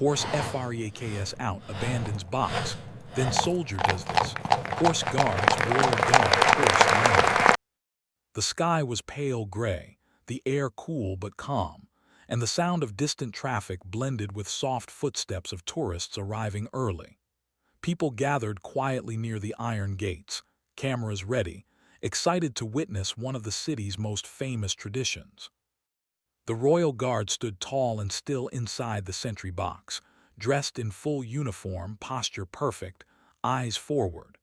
Horse freks out, abandons box. Then soldier does this. Horse guards, royal guard, horse landing. The sky was pale gray, the air cool but calm, and the sound of distant traffic blended with soft footsteps of tourists arriving early. People gathered quietly near the iron gates, cameras ready, excited to witness one of the city's most famous traditions. The royal guard stood tall and still inside the sentry box, dressed in full uniform, posture perfect, eyes forward.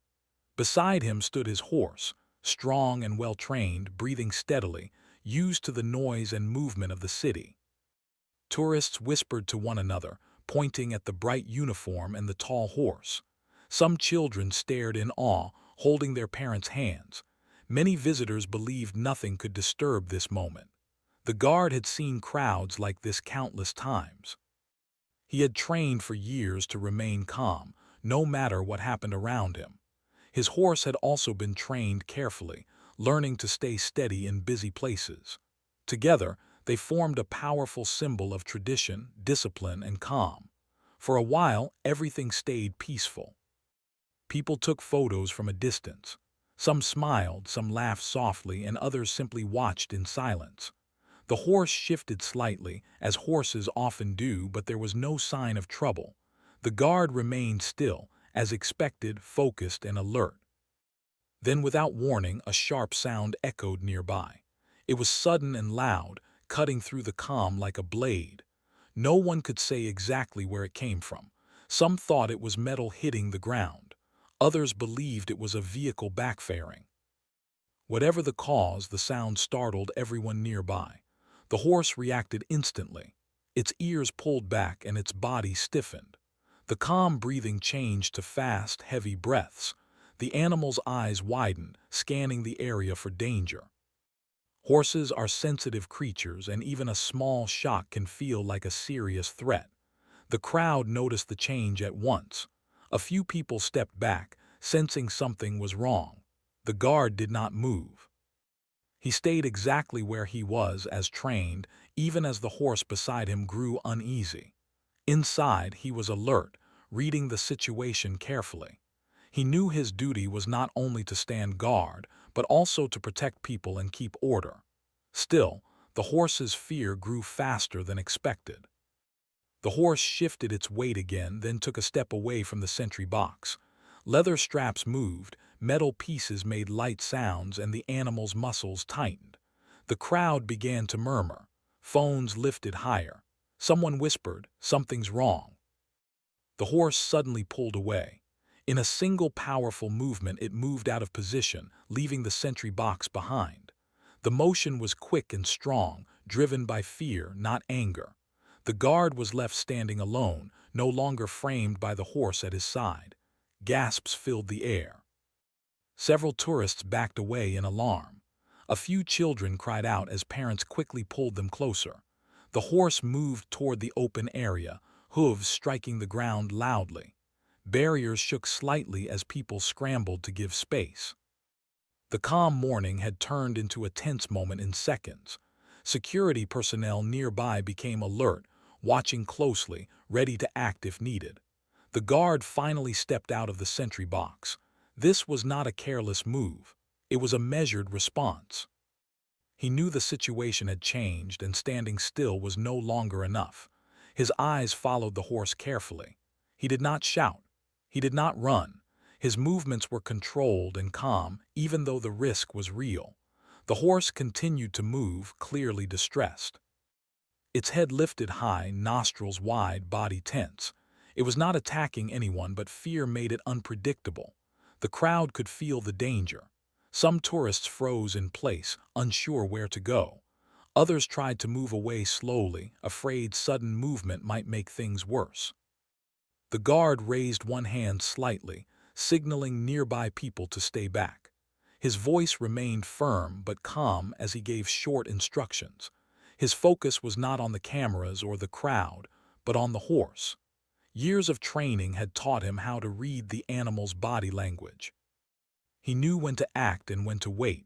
Beside him stood his horse, strong and well-trained, breathing steadily, used to the noise and movement of the city. Tourists whispered to one another, pointing at the bright uniform and the tall horse. Some children stared in awe, holding their parents' hands. Many visitors believed nothing could disturb this moment. The guard had seen crowds like this countless times. He had trained for years to remain calm, no matter what happened around him. His horse had also been trained carefully, learning to stay steady in busy places. Together, they formed a powerful symbol of tradition, discipline, and calm. For a while, everything stayed peaceful. People took photos from a distance. Some smiled, some laughed softly, and others simply watched in silence. The horse shifted slightly, as horses often do, but there was no sign of trouble. The guard remained still, as expected, focused and alert. Then, without warning, a sharp sound echoed nearby. It was sudden and loud, cutting through the calm like a blade. No one could say exactly where it came from. Some thought it was metal hitting the ground. Others believed it was a vehicle backfiring. Whatever the cause, the sound startled everyone nearby. The horse reacted instantly. Its ears pulled back and its body stiffened. The calm breathing changed to fast, heavy breaths. The animal's eyes widened, scanning the area for danger. Horses are sensitive creatures, and even a small shock can feel like a serious threat. The crowd noticed the change at once. A few people stepped back, sensing something was wrong. The guard did not move. He stayed exactly where he was, as trained, even as the horse beside him grew uneasy. Inside, he was alert, reading the situation carefully. He knew his duty was not only to stand guard, but also to protect people and keep order. Still, the horse's fear grew faster than expected. The horse shifted its weight again, then took a step away from the sentry box. Leather straps moved, metal pieces made light sounds, and the animal's muscles tightened. The crowd began to murmur. Phones lifted higher. Someone whispered, "Something's wrong." The horse suddenly pulled away. In a single powerful movement, it moved out of position, leaving the sentry box behind. The motion was quick and strong, driven by fear, not anger. The guard was left standing alone, no longer framed by the horse at his side. Gasps filled the air. Several tourists backed away in alarm. A few children cried out as parents quickly pulled them closer. The horse moved toward the open area, hooves striking the ground loudly. Barriers shook slightly as people scrambled to give space. The calm morning had turned into a tense moment in seconds. Security personnel nearby became alert, watching closely, ready to act if needed. The guard finally stepped out of the sentry box. This was not a careless move. It was a measured response. He knew the situation had changed, and standing still was no longer enough. His eyes followed the horse carefully. He did not shout. He did not run. His movements were controlled and calm, even though the risk was real. The horse continued to move, clearly distressed. Its head lifted high, nostrils wide, body tense. It was not attacking anyone, but fear made it unpredictable. The crowd could feel the danger. Some tourists froze in place, unsure where to go. Others tried to move away slowly, afraid sudden movement might make things worse. The guard raised one hand slightly, signaling nearby people to stay back. His voice remained firm but calm as he gave short instructions. His focus was not on the cameras or the crowd, but on the horse. Years of training had taught him how to read the animal's body language. He knew when to act and when to wait.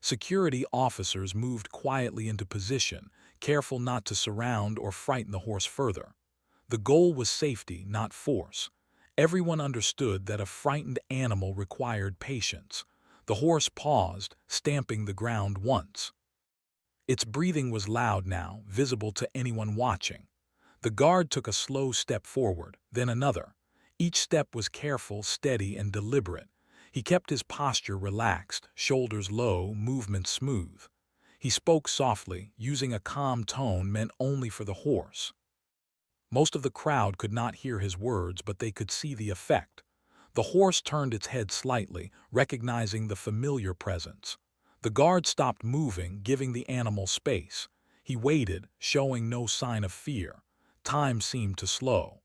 Security officers moved quietly into position, careful not to surround or frighten the horse further. The goal was safety, not force. Everyone understood that a frightened animal required patience. The horse paused, stamping the ground once. Its breathing was loud now, visible to anyone watching. The guard took a slow step forward, then another. Each step was careful, steady, and deliberate. He kept his posture relaxed, shoulders low, movements smooth. He spoke softly, using a calm tone meant only for the horse. Most of the crowd could not hear his words, but they could see the effect. The horse turned its head slightly, recognizing the familiar presence. The guard stopped moving, giving the animal space. He waited, showing no sign of fear. Time seemed to slow.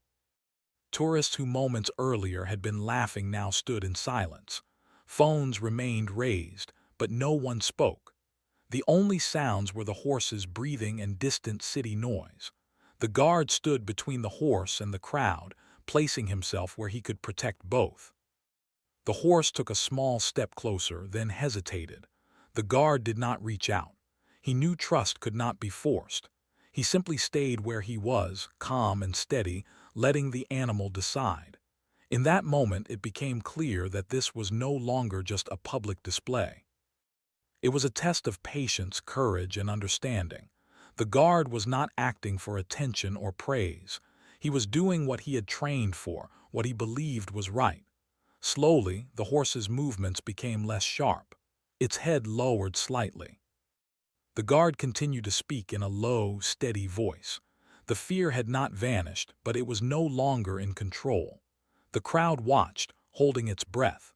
Tourists who moments earlier had been laughing now stood in silence. Phones remained raised, but no one spoke. The only sounds were the horse's breathing and distant city noise. The guard stood between the horse and the crowd, placing himself where he could protect both. The horse took a small step closer, then hesitated. The guard did not reach out. He knew trust could not be forced. He simply stayed where he was, calm and steady, letting the animal decide. In that moment, it became clear that this was no longer just a public display. It was a test of patience, courage, and understanding. The guard was not acting for attention or praise. He was doing what he had trained for, what he believed was right. Slowly, the horse's movements became less sharp. Its head lowered slightly. The guard continued to speak in a low, steady voice. The fear had not vanished, but it was no longer in control. The crowd watched, holding its breath.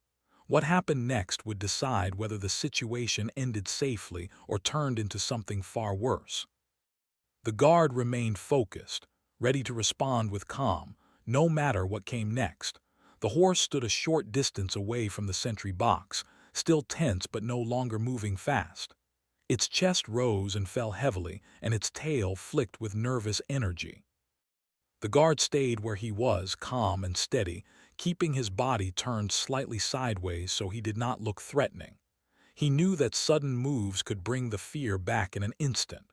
What happened next would decide whether the situation ended safely or turned into something far worse. The guard remained focused, ready to respond with calm, no matter what came next. The horse stood a short distance away from the sentry box, still tense but no longer moving fast. Its chest rose and fell heavily, and its tail flicked with nervous energy. The guard stayed where he was, calm and steady, keeping his body turned slightly sideways so he did not look threatening. He knew that sudden moves could bring the fear back in an instant.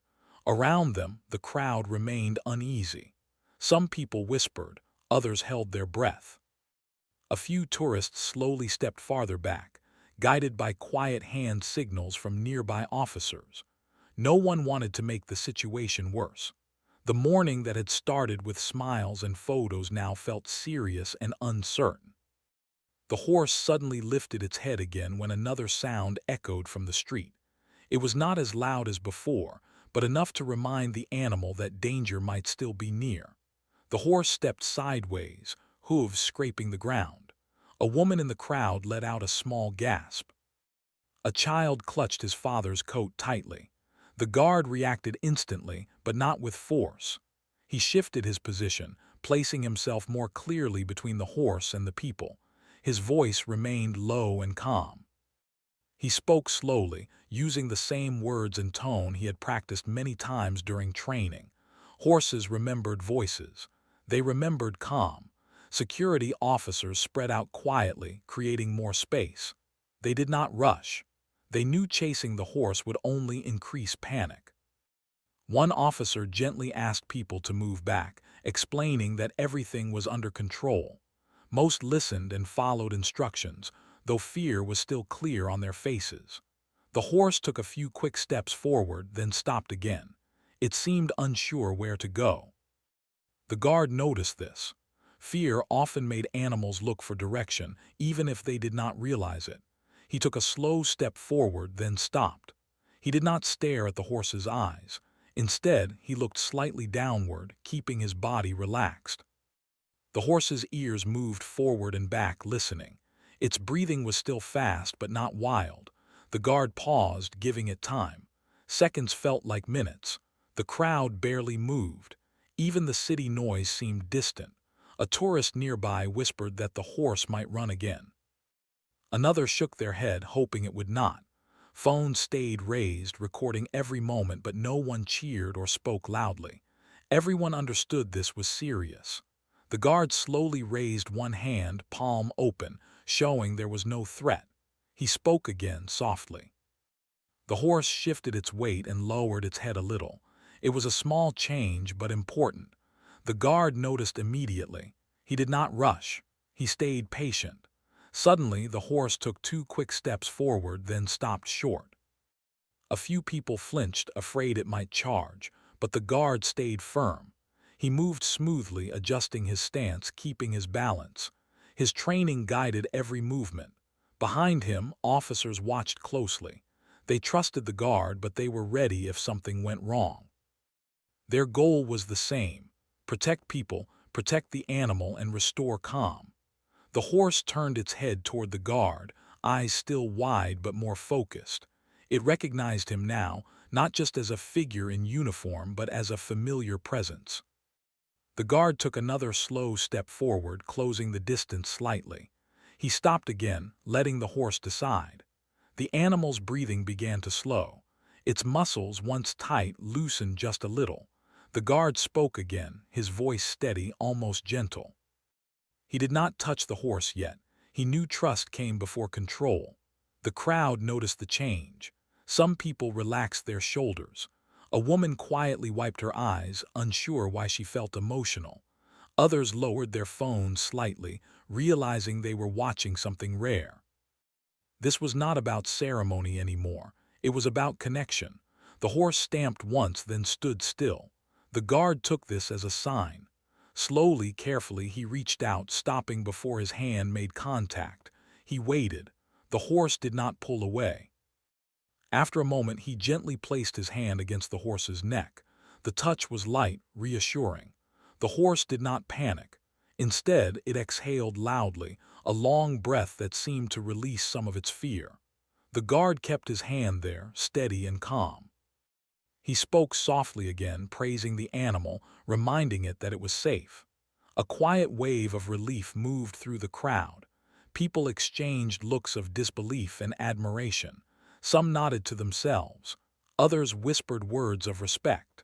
Around them, the crowd remained uneasy. Some people whispered, others held their breath. A few tourists slowly stepped farther back, guided by quiet hand signals from nearby officers. No one wanted to make the situation worse. The morning that had started with smiles and photos now felt serious and uncertain. The horse suddenly lifted its head again when another sound echoed from the street. It was not as loud as before, but enough to remind the animal that danger might still be near. The horse stepped sideways, hooves scraping the ground. A woman in the crowd let out a small gasp. A child clutched his father's coat tightly. The guard reacted instantly, but not with force. He shifted his position, placing himself more clearly between the horse and the people. His voice remained low and calm. He spoke slowly, using the same words and tone he had practiced many times during training. Horses remembered voices. They remembered calm. Security officers spread out quietly, creating more space. They did not rush. They knew chasing the horse would only increase panic. One officer gently asked people to move back, explaining that everything was under control. Most listened and followed instructions, though fear was still clear on their faces. The horse took a few quick steps forward, then stopped again. It seemed unsure where to go. The guard noticed this. Fear often made animals look for direction, even if they did not realize it. He took a slow step forward, then stopped. He did not stare at the horse's eyes. Instead, he looked slightly downward, keeping his body relaxed. The horse's ears moved forward and back, listening. Its breathing was still fast, but not wild. The guard paused, giving it time. Seconds felt like minutes. The crowd barely moved. Even the city noise seemed distant. A tourist nearby whispered that the horse might run again. Another shook their head, hoping it would not. Phones stayed raised, recording every moment, but no one cheered or spoke loudly. Everyone understood this was serious. The guard slowly raised one hand, palm open, showing there was no threat. He spoke again, softly. The horse shifted its weight and lowered its head a little. It was a small change, but important. The guard noticed immediately. He did not rush. He stayed patient. Suddenly, the horse took 2 quick steps forward, then stopped short. A few people flinched, afraid it might charge, but the guard stayed firm. He moved smoothly, adjusting his stance, keeping his balance. His training guided every movement. Behind him, officers watched closely. They trusted the guard, but they were ready if something went wrong. Their goal was the same: protect people, protect the animal, and restore calm. The horse turned its head toward the guard, eyes still wide but more focused. It recognized him now, not just as a figure in uniform but as a familiar presence. The guard took another slow step forward, closing the distance slightly. He stopped again, letting the horse decide. The animal's breathing began to slow. Its muscles, once tight, loosened just a little. The guard spoke again, his voice steady, almost gentle. He did not touch the horse yet. He knew trust came before control. The crowd noticed the change. Some people relaxed their shoulders. A woman quietly wiped her eyes, unsure why she felt emotional. Others lowered their phones slightly, realizing they were watching something rare. This was not about ceremony anymore. It was about connection. The horse stamped once, then stood still. The guard took this as a sign. Slowly, carefully, he reached out, stopping before his hand made contact. He waited. The horse did not pull away. After a moment, he gently placed his hand against the horse's neck. The touch was light, reassuring. The horse did not panic. Instead, it exhaled loudly, a long breath that seemed to release some of its fear. The guard kept his hand there, steady and calm. He spoke softly again, praising the animal, reminding it that it was safe. A quiet wave of relief moved through the crowd. People exchanged looks of disbelief and admiration. Some nodded to themselves. Others whispered words of respect.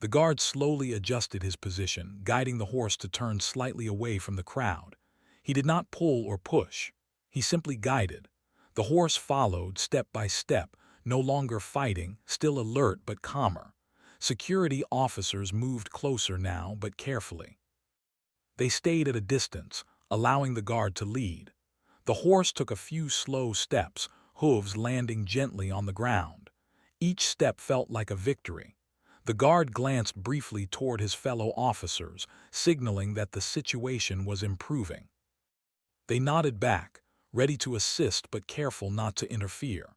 The guard slowly adjusted his position, guiding the horse to turn slightly away from the crowd. He did not pull or push. He simply guided. The horse followed, step by step, no longer fighting, still alert but calmer. Security officers moved closer now, but carefully. They stayed at a distance, allowing the guard to lead. The horse took a few slow steps, hooves landing gently on the ground. Each step felt like a victory. The guard glanced briefly toward his fellow officers, signaling that the situation was improving. They nodded back, ready to assist but careful not to interfere.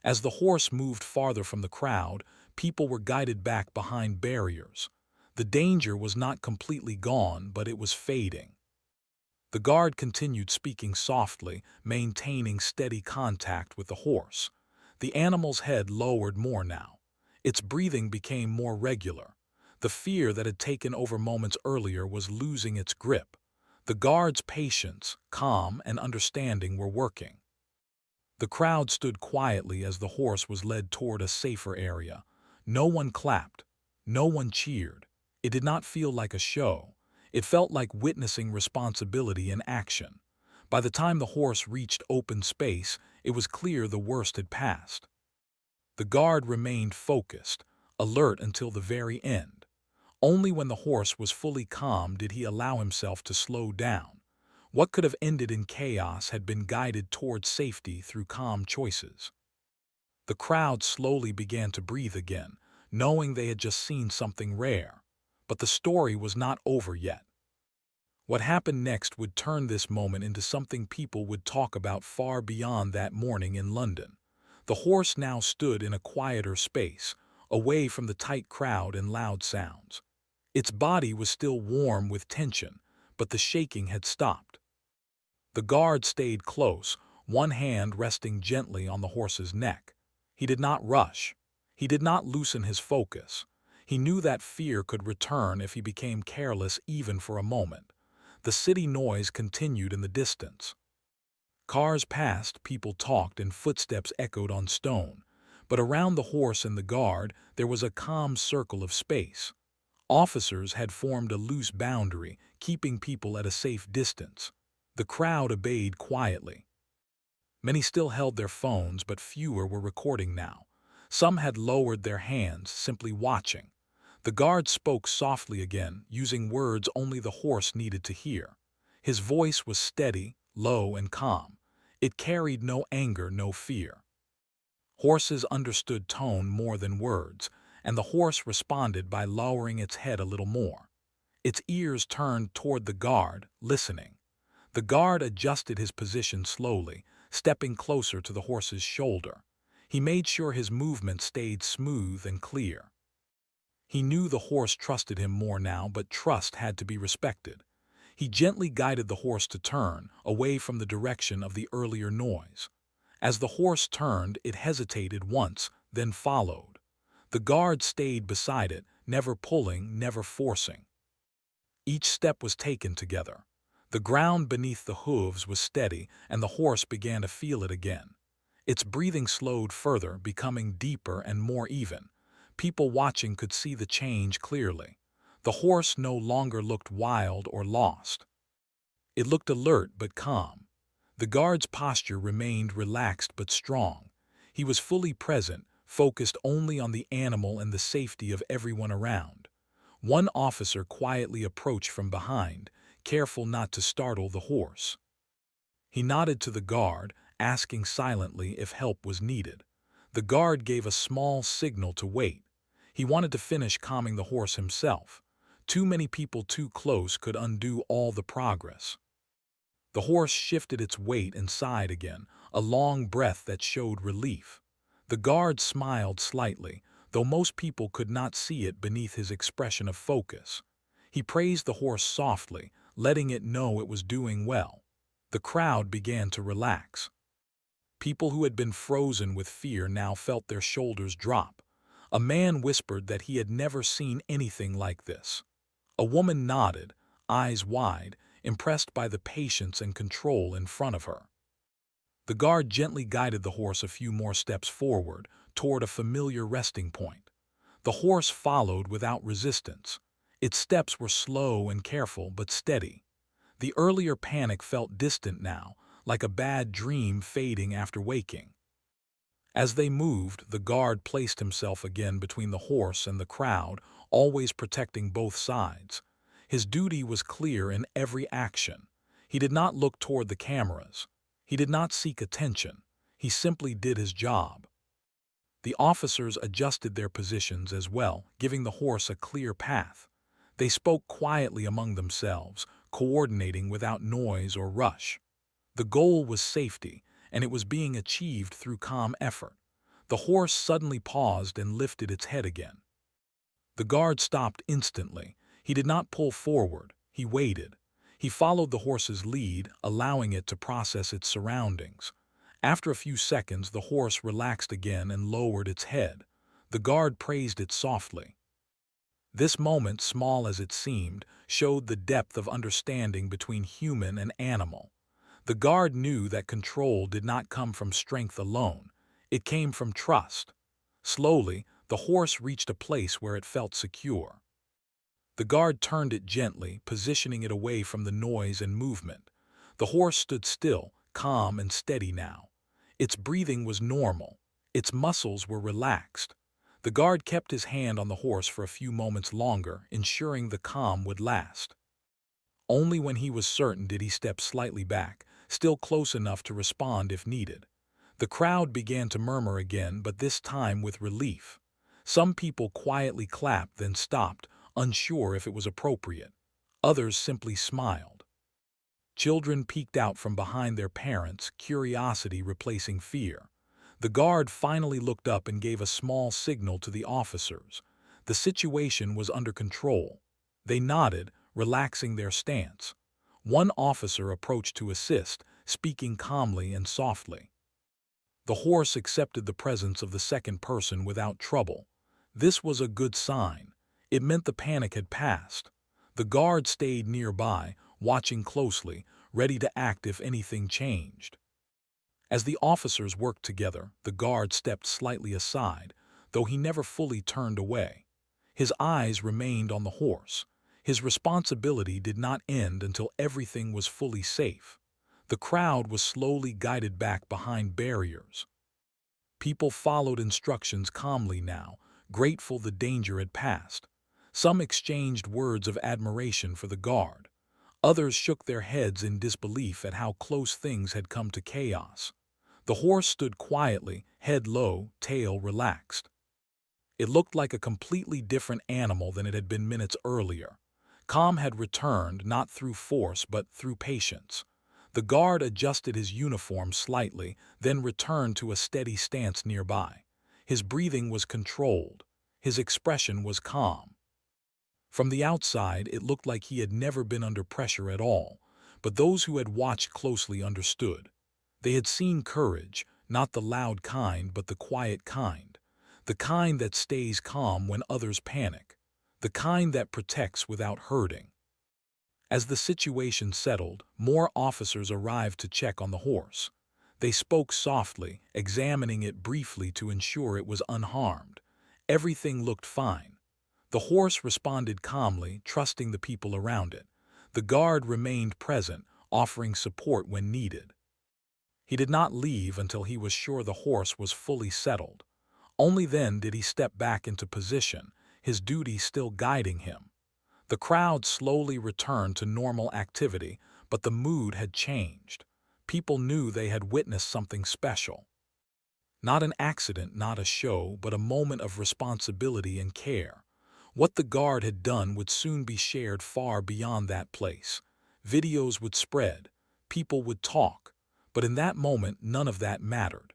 As the horse moved farther from the crowd, people were guided back behind barriers. The danger was not completely gone, but it was fading. The guard continued speaking softly, maintaining steady contact with the horse. The animal's head lowered more now. Its breathing became more regular. The fear that had taken over moments earlier was losing its grip. The guard's patience, calm, and understanding were working. The crowd stood quietly as the horse was led toward a safer area. No one clapped. No one cheered. It did not feel like a show. It felt like witnessing responsibility in action. By the time the horse reached open space, it was clear the worst had passed. The guard remained focused, alert until the very end. Only when the horse was fully calm did he allow himself to slow down. What could have ended in chaos had been guided towards safety through calm choices. The crowd slowly began to breathe again, knowing they had just seen something rare. But the story was not over yet. What happened next would turn this moment into something people would talk about far beyond that morning in London. The horse now stood in a quieter space, away from the tight crowd and loud sounds. Its body was still warm with tension, but the shaking had stopped. The guard stayed close, one hand resting gently on the horse's neck. He did not rush. He did not loosen his focus. He knew that fear could return if he became careless even for a moment. The city noise continued in the distance. Cars passed, people talked, and footsteps echoed on stone. But around the horse and the guard, there was a calm circle of space. Officers had formed a loose boundary, keeping people at a safe distance. The crowd obeyed quietly. Many still held their phones, but fewer were recording now. Some had lowered their hands, simply watching. The guard spoke softly again, using words only the horse needed to hear. His voice was steady, low, and calm. It carried no anger, no fear. Horses understood tone more than words, and the horse responded by lowering its head a little more. Its ears turned toward the guard, listening. The guard adjusted his position slowly, stepping closer to the horse's shoulder. He made sure his movement stayed smooth and clear. He knew the horse trusted him more now, but trust had to be respected. He gently guided the horse to turn, away from the direction of the earlier noise. As the horse turned, it hesitated once, then followed. The guard stayed beside it, never pulling, never forcing. Each step was taken together. The ground beneath the hooves was steady, and the horse began to feel it again. Its breathing slowed further, becoming deeper and more even. People watching could see the change clearly. The horse no longer looked wild or lost. It looked alert but calm. The guard's posture remained relaxed but strong. He was fully present, focused only on the animal and the safety of everyone around. One officer quietly approached from behind, careful not to startle the horse. He nodded to the guard, asking silently if help was needed. The guard gave a small signal to wait. He wanted to finish calming the horse himself. Too many people too close could undo all the progress. The horse shifted its weight and sighed again, a long breath that showed relief. The guard smiled slightly, though most people could not see it beneath his expression of focus. He praised the horse softly, letting it know it was doing well. The crowd began to relax. People who had been frozen with fear now felt their shoulders drop. A man whispered that he had never seen anything like this. A woman nodded, eyes wide, impressed by the patience and control in front of her. The guard gently guided the horse a few more steps forward, toward a familiar resting point. The horse followed without resistance. Its steps were slow and careful but steady. The earlier panic felt distant now, like a bad dream fading after waking. As they moved, the guard placed himself again between the horse and the crowd, always protecting both sides. His duty was clear in every action. He did not look toward the cameras. He did not seek attention. He simply did his job. The officers adjusted their positions as well, giving the horse a clear path. They spoke quietly among themselves, coordinating without noise or rush. The goal was safety, and it was being achieved through calm effort. The horse suddenly paused and lifted its head again. The guard stopped instantly. He did not pull forward. He waited. He followed the horse's lead, allowing it to process its surroundings. After a few seconds, the horse relaxed again and lowered its head. The guard praised it softly. This moment, small as it seemed, showed the depth of understanding between human and animal. The guard knew that control did not come from strength alone. It came from trust. Slowly, the horse reached a place where it felt secure. The guard turned it gently, positioning it away from the noise and movement. The horse stood still, calm and steady now. Its breathing was normal. Its muscles were relaxed. The guard kept his hand on the horse for a few moments longer, ensuring the calm would last. Only when he was certain did he step slightly back, still close enough to respond if needed. The crowd began to murmur again, but this time with relief. Some people quietly clapped, then stopped, unsure if it was appropriate. Others simply smiled. Children peeked out from behind their parents, curiosity replacing fear. The guard finally looked up and gave a small signal to the officers. The situation was under control. They nodded, relaxing their stance. One officer approached to assist, speaking calmly and softly. The horse accepted the presence of the second person without trouble. This was a good sign. It meant the panic had passed. The guard stayed nearby, watching closely, ready to act if anything changed. As the officers worked together, the guard stepped slightly aside, though he never fully turned away. His eyes remained on the horse. His responsibility did not end until everything was fully safe. The crowd was slowly guided back behind barriers. People followed instructions calmly now, grateful the danger had passed. Some exchanged words of admiration for the guard. Others shook their heads in disbelief at how close things had come to chaos. The horse stood quietly, head low, tail relaxed. It looked like a completely different animal than it had been minutes earlier. Calm had returned not through force but through patience. The guard adjusted his uniform slightly, then returned to a steady stance nearby. His breathing was controlled. His expression was calm. From the outside, it looked like he had never been under pressure at all, but those who had watched closely understood. They had seen courage, not the loud kind but the quiet kind. The kind that stays calm when others panic. The kind that protects without hurting. As the situation settled, more officers arrived to check on the horse. They spoke softly, examining it briefly to ensure it was unharmed. Everything looked fine. The horse responded calmly, trusting the people around it. The guard remained present, offering support when needed. He did not leave until he was sure the horse was fully settled. Only then did he step back into position, his duty still guiding him. The crowd slowly returned to normal activity, but the mood had changed. People knew they had witnessed something special. Not an accident, not a show, but a moment of responsibility and care. What the guard had done would soon be shared far beyond that place. Videos would spread, people would talk, but in that moment none of that mattered.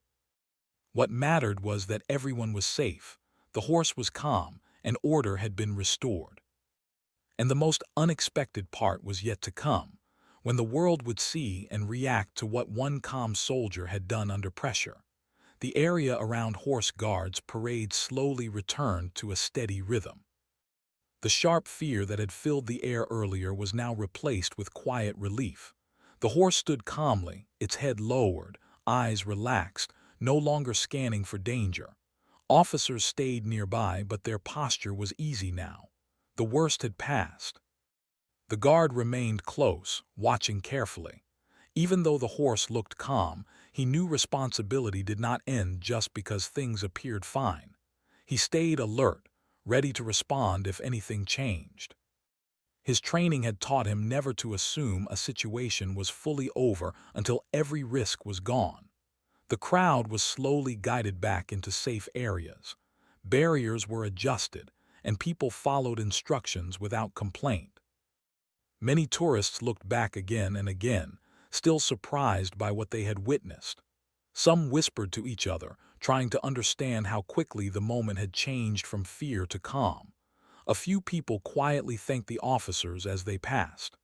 What mattered was that everyone was safe, the horse was calm, and order had been restored. And the most unexpected part was yet to come, when the world would see and react to what one calm soldier had done under pressure. The area around Horse Guard's parade slowly returned to a steady rhythm. The sharp fear that had filled the air earlier was now replaced with quiet relief. The horse stood calmly, its head lowered, eyes relaxed, no longer scanning for danger. Officers stayed nearby, but their posture was easy now. The worst had passed. The guard remained close, watching carefully. Even though the horse looked calm, he knew responsibility did not end just because things appeared fine. He stayed alert, ready to respond if anything changed. His training had taught him never to assume a situation was fully over until every risk was gone. The crowd was slowly guided back into safe areas. Barriers were adjusted, and people followed instructions without complaint. Many tourists looked back again and again, still surprised by what they had witnessed. Some whispered to each other, trying to understand how quickly the moment had changed from fear to calm. A few people quietly thanked the officers as they passed.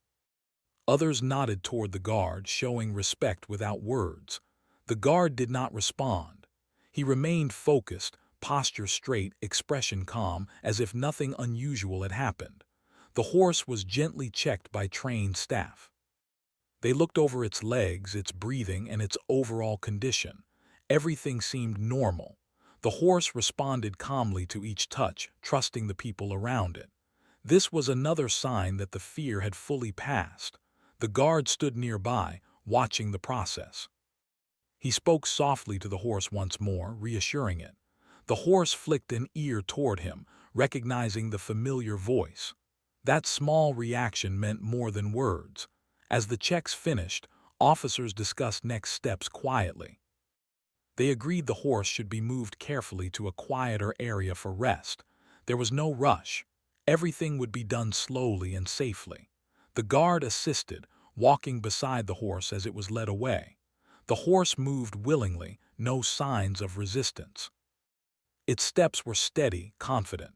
Others nodded toward the guard, showing respect without words. The guard did not respond. He remained focused, posture straight, expression calm, as if nothing unusual had happened. The horse was gently checked by trained staff. They looked over its legs, its breathing, and its overall condition. Everything seemed normal. The horse responded calmly to each touch, trusting the people around it. This was another sign that the fear had fully passed. The guard stood nearby, watching the process. He spoke softly to the horse once more, reassuring it. The horse flicked an ear toward him, recognizing the familiar voice. That small reaction meant more than words. As the checks finished, officers discussed next steps quietly. They agreed the horse should be moved carefully to a quieter area for rest. There was no rush. Everything would be done slowly and safely. The guard assisted, walking beside the horse as it was led away. The horse moved willingly, no signs of resistance. Its steps were steady, confident.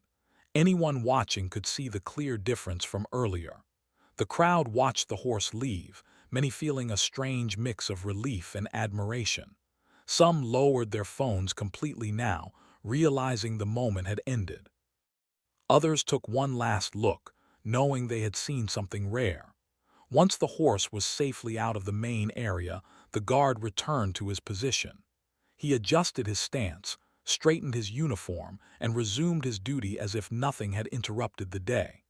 Anyone watching could see the clear difference from earlier. The crowd watched the horse leave, many feeling a strange mix of relief and admiration. Some lowered their phones completely now, realizing the moment had ended. Others took one last look, knowing they had seen something rare. Once the horse was safely out of the main area, the guard returned to his position. He adjusted his stance, straightened his uniform, and resumed his duty as if nothing had interrupted the day.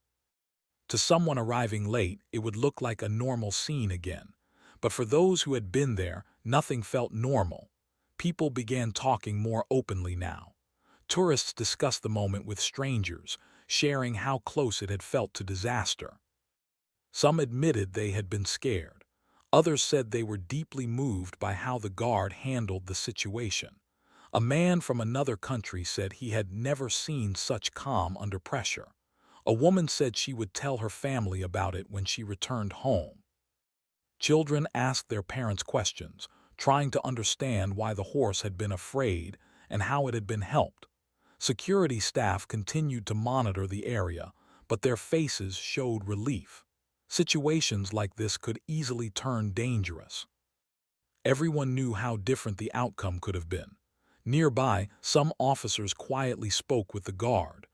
To someone arriving late, it would look like a normal scene again. But for those who had been there, nothing felt normal. People began talking more openly now. Tourists discussed the moment with strangers, sharing how close it had felt to disaster. Some admitted they had been scared. Others said they were deeply moved by how the guard handled the situation. A man from another country said he had never seen such calm under pressure. A woman said she would tell her family about it when she returned home. Children asked their parents questions, trying to understand why the horse had been afraid and how it had been helped. Security staff continued to monitor the area, but their faces showed relief. Situations like this could easily turn dangerous. Everyone knew how different the outcome could have been. Nearby, some officers quietly spoke with the guard.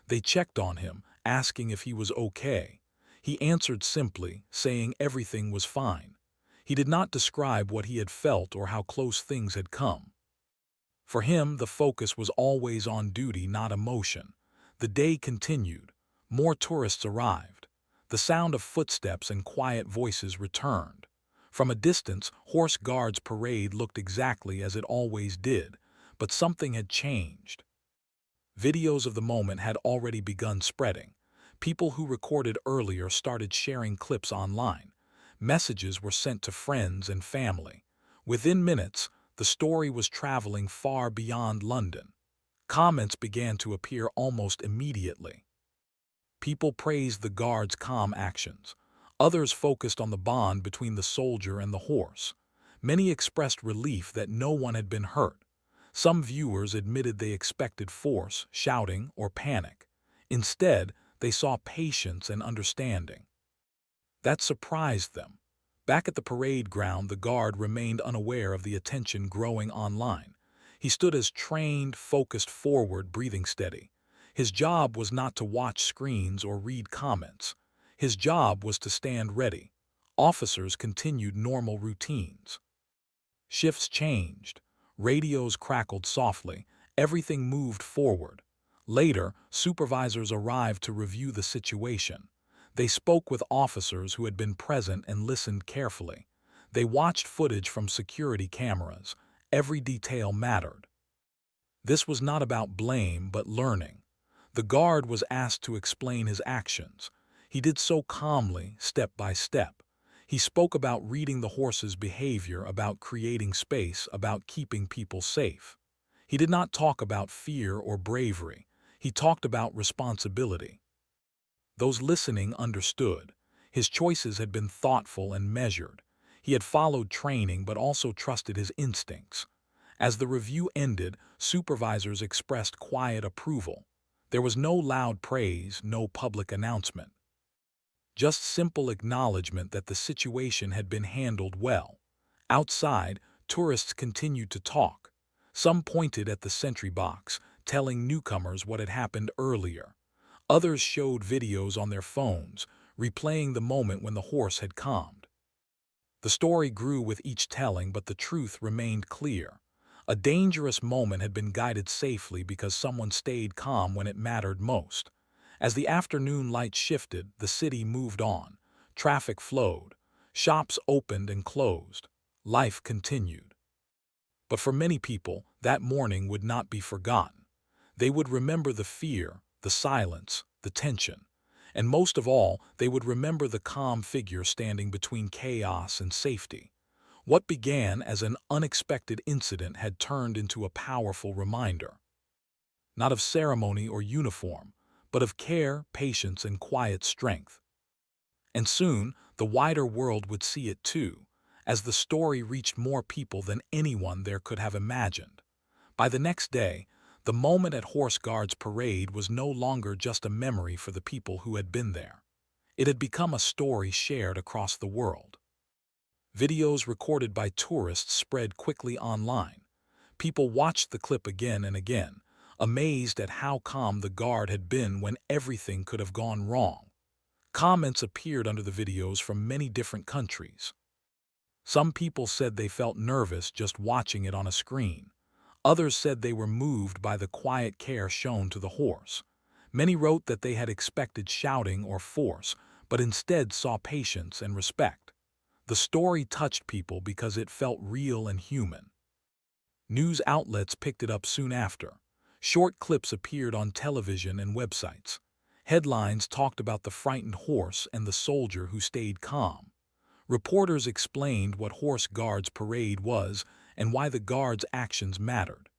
They checked on him, asking if he was okay. He answered simply, saying everything was fine. He did not describe what he had felt or how close things had come. For him, the focus was always on duty, not emotion. The day continued. More tourists arrived. The sound of footsteps and quiet voices returned. From a distance, horse guards' parade looked exactly as it always did, but something had changed. Videos of the moment had already begun spreading. People who recorded earlier started sharing clips online. Messages were sent to friends and family. Within minutes, the story was traveling far beyond London. Comments began to appear almost immediately. People praised the guard's calm actions. Others focused on the bond between the soldier and the horse. Many expressed relief that no one had been hurt. Some viewers admitted they expected force, shouting, or panic. Instead, they saw patience and understanding. That surprised them. Back at the parade ground, the guard remained unaware of the attention growing online. He stood as trained, focused forward, breathing steady. His job was not to watch screens or read comments. His job was to stand ready. Officers continued normal routines. Shifts changed. Radios crackled softly. Everything moved forward. Later, supervisors arrived to review the situation. They spoke with officers who had been present and listened carefully. They watched footage from security cameras. Every detail mattered. This was not about blame, but learning. The guard was asked to explain his actions. He did so calmly, step by step. He spoke about reading the horse's behavior, about creating space, about keeping people safe. He did not talk about fear or bravery. He talked about responsibility. Those listening understood. His choices had been thoughtful and measured. He had followed training but also trusted his instincts. As the review ended, supervisors expressed quiet approval. There was no loud praise, no public announcement. Just simple acknowledgement that the situation had been handled well. Outside, tourists continued to talk. Some pointed at the sentry box, telling newcomers what had happened earlier. Others showed videos on their phones, replaying the moment when the horse had calmed. The story grew with each telling, but the truth remained clear. A dangerous moment had been guided safely because someone stayed calm when it mattered most. As the afternoon light shifted, the city moved on. Traffic flowed. Shops opened and closed. Life continued. But for many people, that morning would not be forgotten. They would remember the fear, the silence, the tension. And most of all, they would remember the calm figure standing between chaos and safety. What began as an unexpected incident had turned into a powerful reminder. Not of ceremony or uniform, but of care, patience, and quiet strength. And soon, the wider world would see it too, as the story reached more people than anyone there could have imagined. By the next day, the moment at Horse Guards Parade was no longer just a memory for the people who had been there. It had become a story shared across the world. Videos recorded by tourists spread quickly online. People watched the clip again and again, amazed at how calm the guard had been when everything could have gone wrong. Comments appeared under the videos from many different countries. Some people said they felt nervous just watching it on a screen. Others said they were moved by the quiet care shown to the horse. Many wrote that they had expected shouting or force, but instead saw patience and respect. The story touched people because it felt real and human. News outlets picked it up soon after. Short clips appeared on television and websites. Headlines talked about the frightened horse and the soldier who stayed calm. Reporters explained what Horse Guards Parade was and why the guards' actions mattered.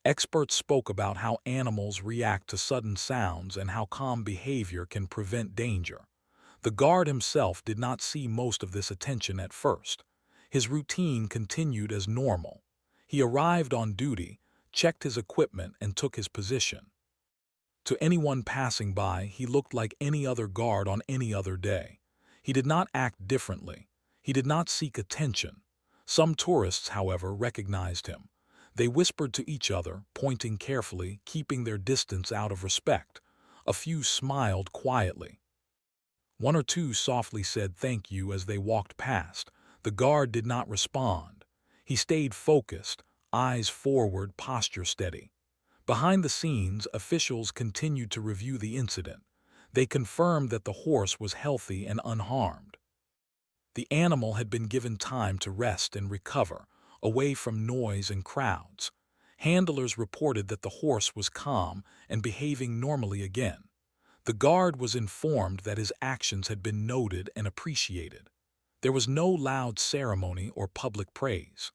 Experts spoke about how animals react to sudden sounds and how calm behavior can prevent danger. The guard himself did not see most of this attention at first. His routine continued as normal. He arrived on duty, checked his equipment, and took his position. To anyone passing by, he looked like any other guard on any other day. He did not act differently. He did not seek attention. Some tourists, however, recognized him. They whispered to each other, pointing carefully, keeping their distance out of respect. A few smiled quietly. One or two softly said thank you as they walked past. The guard did not respond. He stayed focused, eyes forward, posture steady. Behind the scenes, officials continued to review the incident. They confirmed that the horse was healthy and unharmed. The animal had been given time to rest and recover, away from noise and crowds. Handlers reported that the horse was calm and behaving normally again. The guard was informed that his actions had been noted and appreciated. There was no loud ceremony or public praise.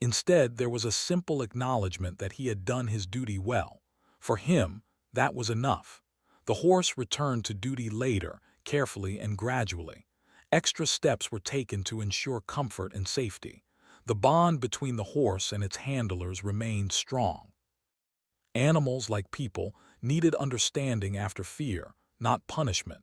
Instead, there was a simple acknowledgement that he had done his duty well. For him, that was enough. The horse returned to duty later, carefully and gradually. Extra steps were taken to ensure comfort and safety. The bond between the horse and its handlers remained strong. Animals, like people, needed understanding after fear, not punishment.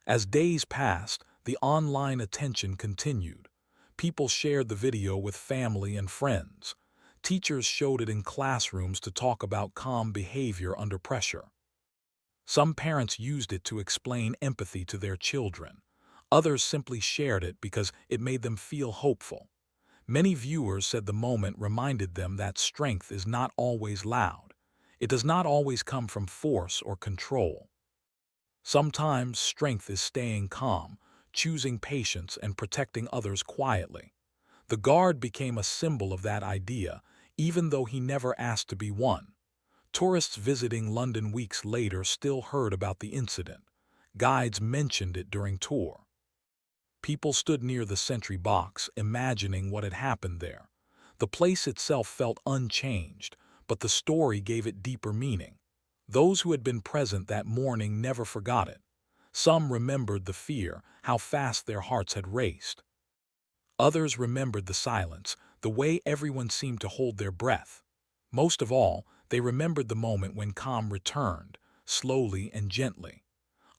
As days passed, the online attention continued. People shared the video with family and friends. Teachers showed it in classrooms to talk about calm behavior under pressure. Some parents used it to explain empathy to their children. Others simply shared it because it made them feel hopeful. Many viewers said the moment reminded them that strength is not always loud. It does not always come from force or control. Sometimes strength is staying calm, choosing patience, and protecting others quietly. The guard became a symbol of that idea, even though he never asked to be one. Tourists visiting London weeks later still heard about the incident. Guides mentioned it during tour. People stood near the sentry box, imagining what had happened there. The place itself felt unchanged, but the story gave it deeper meaning. Those who had been present that morning never forgot it. Some remembered the fear, how fast their hearts had raced. Others remembered the silence, the way everyone seemed to hold their breath. Most of all, they remembered the moment when calm returned, slowly and gently.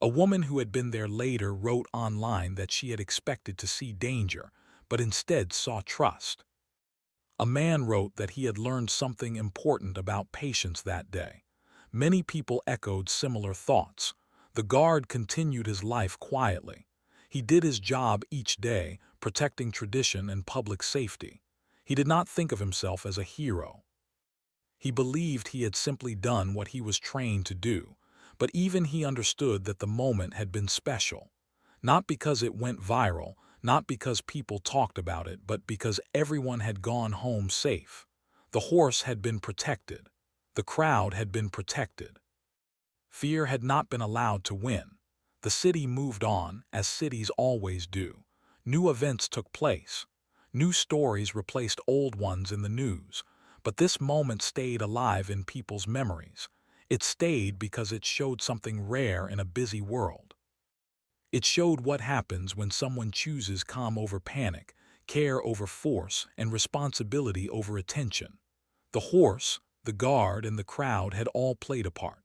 A woman who had been there later wrote online that she had expected to see danger, but instead saw trust. A man wrote that he had learned something important about patience that day. Many people echoed similar thoughts. The guard continued his life quietly. He did his job each day, protecting tradition and public safety. He did not think of himself as a hero. He believed he had simply done what he was trained to do, but even he understood that the moment had been special. Not because it went viral, not because people talked about it, but because everyone had gone home safe. The horse had been protected. The crowd had been protected. Fear had not been allowed to win. The city moved on, as cities always do. New events took place. New stories replaced old ones in the news. But this moment stayed alive in people's memories. It stayed because it showed something rare in a busy world. It showed what happens when someone chooses calm over panic, care over force, and responsibility over attention. The horse, the guard, and the crowd had all played a part.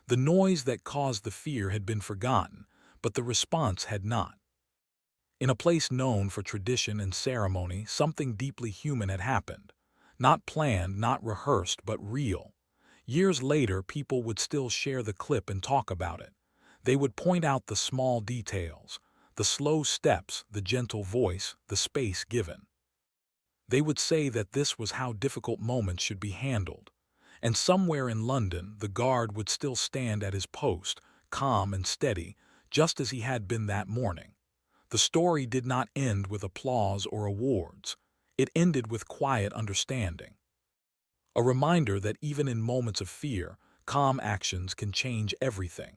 The noise that caused the fear had been forgotten, but the response had not. In a place known for tradition and ceremony, something deeply human had happened. Not planned, not rehearsed, but real. Years later, people would still share the clip and talk about it. They would point out the small details, the slow steps, the gentle voice, the space given. They would say that this was how difficult moments should be handled. And somewhere in London, the guard would still stand at his post, calm and steady, just as he had been that morning. The story did not end with applause or awards. It ended with quiet understanding. A reminder that even in moments of fear, calm actions can change everything.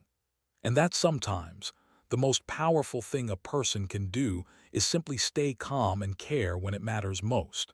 And that sometimes the most powerful thing a person can do is simply stay calm and care when it matters most.